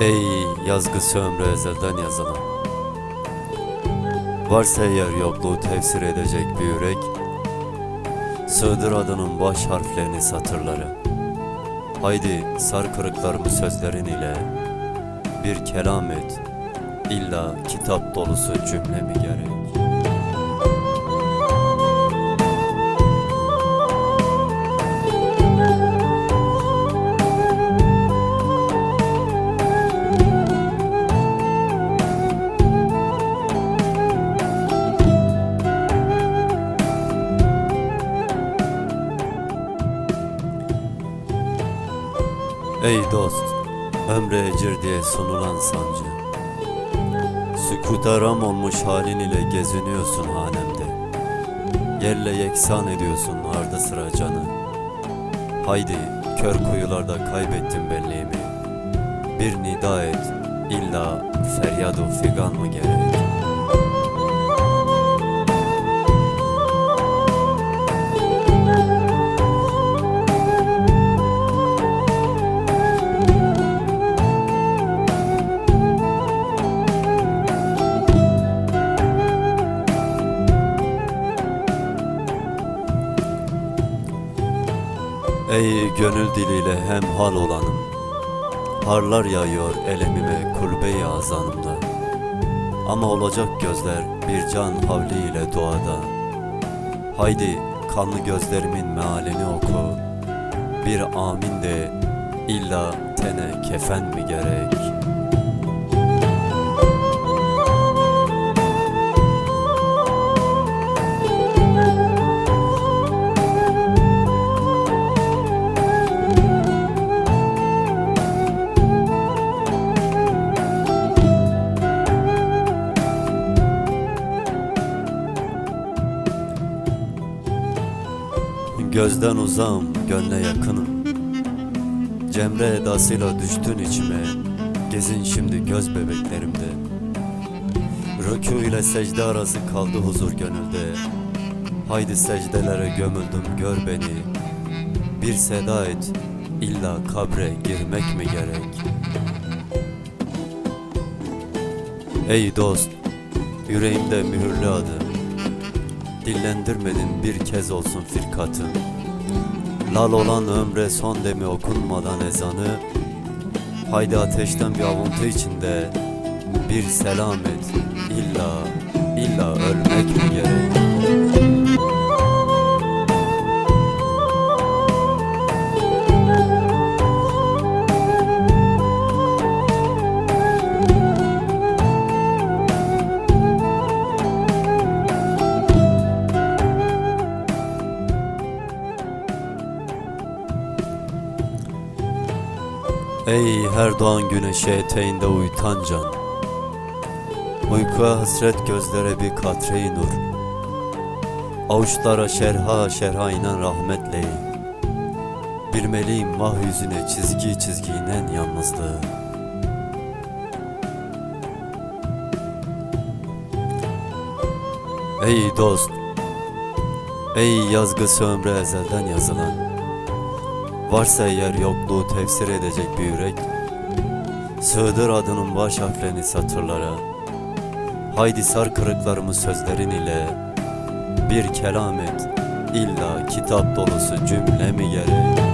Ey yazgısı ömrü ezelden yazılan, varsa eğer yokluğu tefsir edecek bir yürek, sığdır adının baş harflerini satırları. Haydi sar kırıklarımı sözlerin ile, bir kelam et, illa kitap dolusu cümle mi gerek? Ey dost, ömre ecir diye sunulan sancı, sükût aram olmuş halin ile geziniyorsun hanemde. Yerle yeksan ediyorsun ardı sıra canı. Haydi kör kuyularda kaybettim benliğimi, bir nida et, illa feryadu figan mı gerek? Ey gönül diliyle hemhal olanım, harlar yağıyor elemime kulbe-i azanımda. Ama olacak gözler bir can havliyle doğada. Haydi kanlı gözlerimin mealini oku, bir amin de illa tene kefen mi gerek? Gözden uzağım, gönle yakınım. Cemre edasıyla düştün içime, gezin şimdi göz bebeklerimde. Rükû ile secde arası kaldı huzur gönülde. Haydi secdelere gömüldüm gör beni. Bir seda et, illa kabre girmek mi gerek? Ey dost, yüreğimde mühürlü adı. Dillendirmedin bir kez olsun firkatı. Lal olan ömre son demi okunmadan ezanı. Haydi ateşten bir avuntu içinde bir selam et, illa ölmek mi gerek? Ey her doğan güneşe eteğinde uyutan can, uykuya hasret gözlere bir katre-i nur, avuçlara şerha şerha inen rahmetle, bilmeliyim vah yüzüne çizgi çizgi inen yalnızlığı. Ey dost, ey yazgısı ömrü ezelden yazılan, varsa eğer yokluğu tefsir edecek bir yürek, sığdır adının baş harflerini satırlara. Haydi sar kırıklarımı sözlerin ile, bir kelam et, illa kitap dolusu cümle mi gerek?